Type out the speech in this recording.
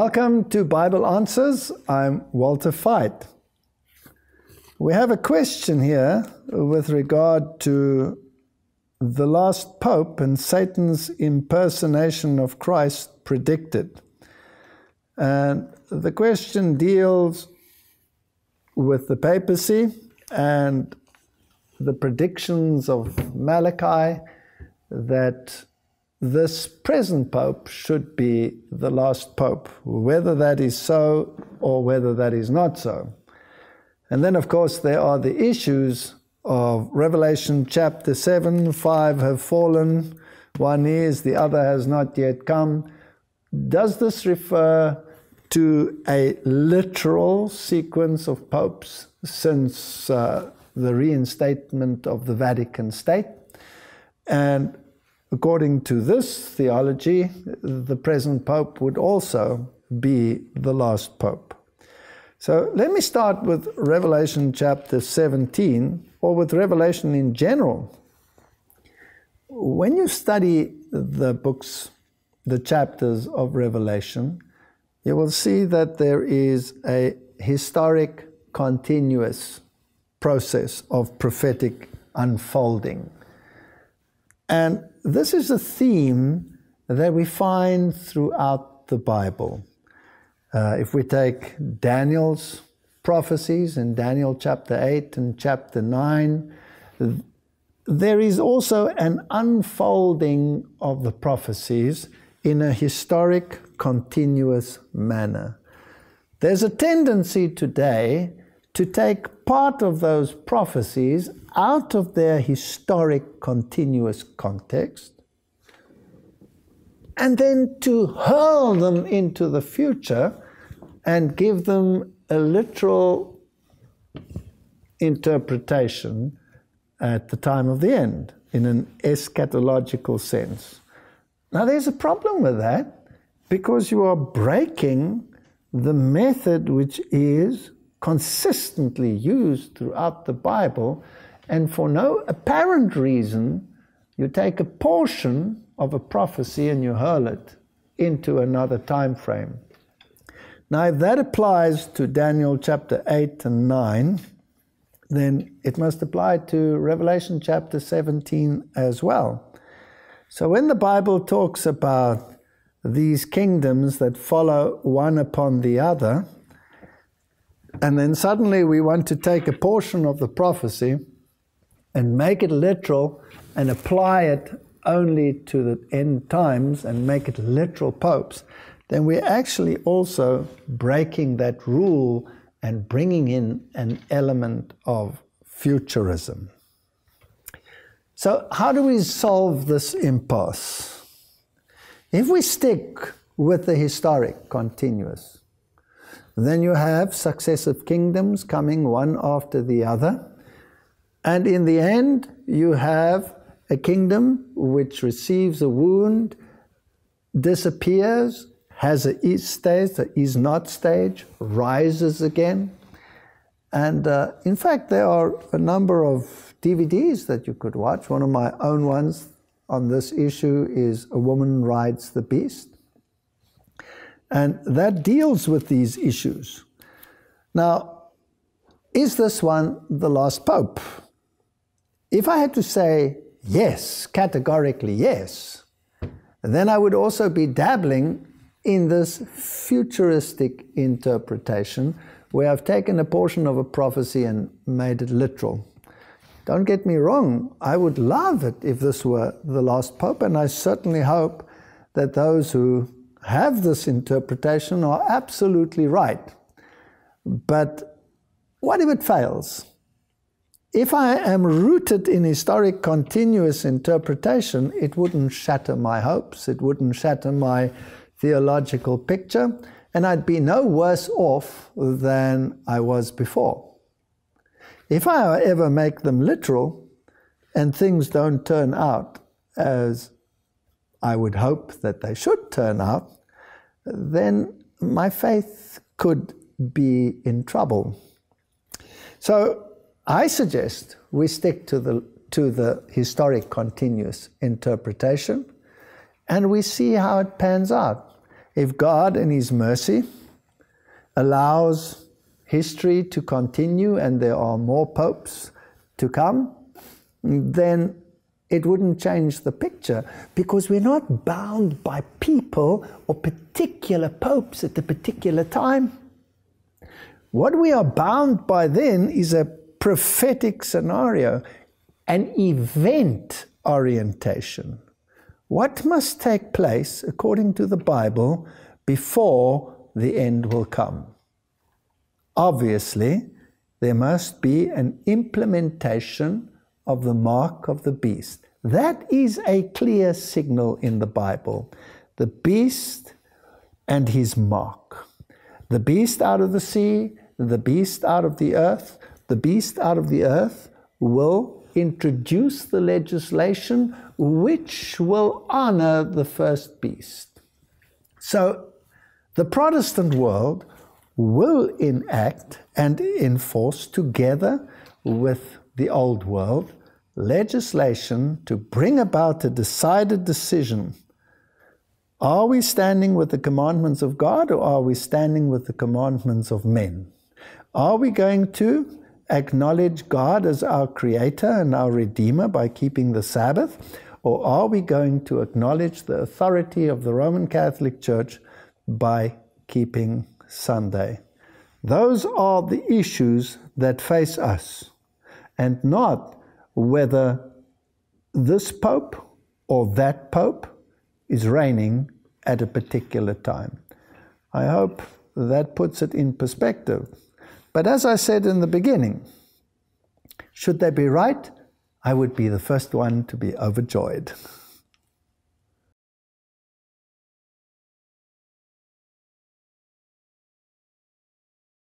Welcome to Bible Answers. I'm Walter Veit. We have a question here with regard to the last Pope and Satan's impersonation of Christ predicted. And the question deals with the papacy and the predictions of Malachi that this present Pope should be the last Pope, whether that is so or whether that is not so. And then, of course, there are the issues of Revelation chapter 7, 5 have fallen, one is, the other has not yet come. Does this refer to a literal sequence of popes since the reinstatement of the Vatican State? And according to this theology, the present Pope would also be the last Pope. So let me start with Revelation chapter 17, or with Revelation in general. When you study the books, the chapters of Revelation, you will see that there is a historic, continuous process of prophetic unfolding. And this is a theme that we find throughout the Bible. If we take Daniel's prophecies in Daniel chapter 8 and chapter 9, there is also an unfolding of the prophecies in a historic, continuous manner. There's a tendency today to take part of those prophecies out of their historic, continuous context, and then to hurl them into the future and give them a literal interpretation at the time of the end, in an eschatological sense. Now, there's a problem with that, because you are breaking the method which is consistently used throughout the Bible, and for no apparent reason, you take a portion of a prophecy and you hurl it into another time frame. Now, if that applies to Daniel chapter 8 and 9, then it must apply to Revelation chapter 17 as well. So when the Bible talks about these kingdoms that follow one upon the other, and then suddenly we want to take a portion of the prophecy and make it literal and apply it only to the end times and make it literal popes, then we're actually also breaking that rule and bringing in an element of futurism. So how do we solve this impasse? If we stick with the historic, continuous, then you have successive kingdoms coming one after the other. And in the end, you have a kingdom which receives a wound, disappears, has a is stage, a is not stage, rises again. And in fact, there are a number of DVDs that you could watch. One of my own ones on this issue is A Woman Rides the Beast. And that deals with these issues. Now, is this one the last Pope? If I had to say yes, categorically yes, then I would also be dabbling in this futuristic interpretation where I've taken a portion of a prophecy and made it literal. Don't get me wrong, I would love it if this were the last Pope, and I certainly hope that those who have this interpretation are absolutely right. But what if it fails? If I am rooted in historic continuous interpretation, it wouldn't shatter my hopes, it wouldn't shatter my theological picture, and I'd be no worse off than I was before. If I, however, make them literal and things don't turn out as I would hope that they should turn out, then my faith could be in trouble. So I suggest we stick to the historic continuous interpretation, and we see how it pans out. If God in His mercy allows history to continue and there are more popes to come, then it wouldn't change the picture, because we're not bound by people or particular popes at a particular time. What we are bound by then is a prophetic scenario, an event orientation. What must take place according to the Bible before the end will come? Obviously, there must be an implementation of the mark of the beast. That is a clear signal in the Bible. The beast and his mark. The beast out of the sea, the beast out of the earth. The beast out of the earth will introduce the legislation which will honor the first beast. So the Protestant world will enact and enforce, together with the old world, legislation to bring about a decided decision. Are we standing with the commandments of God, or are we standing with the commandments of men? Are we going to acknowledge God as our Creator and our Redeemer by keeping the Sabbath, or are we going to acknowledge the authority of the Roman Catholic Church by keeping Sunday? Those are the issues that face us, and not whether this Pope or that Pope is reigning at a particular time. I hope that puts it in perspective. But as I said in the beginning, should they be right, I would be the first one to be overjoyed.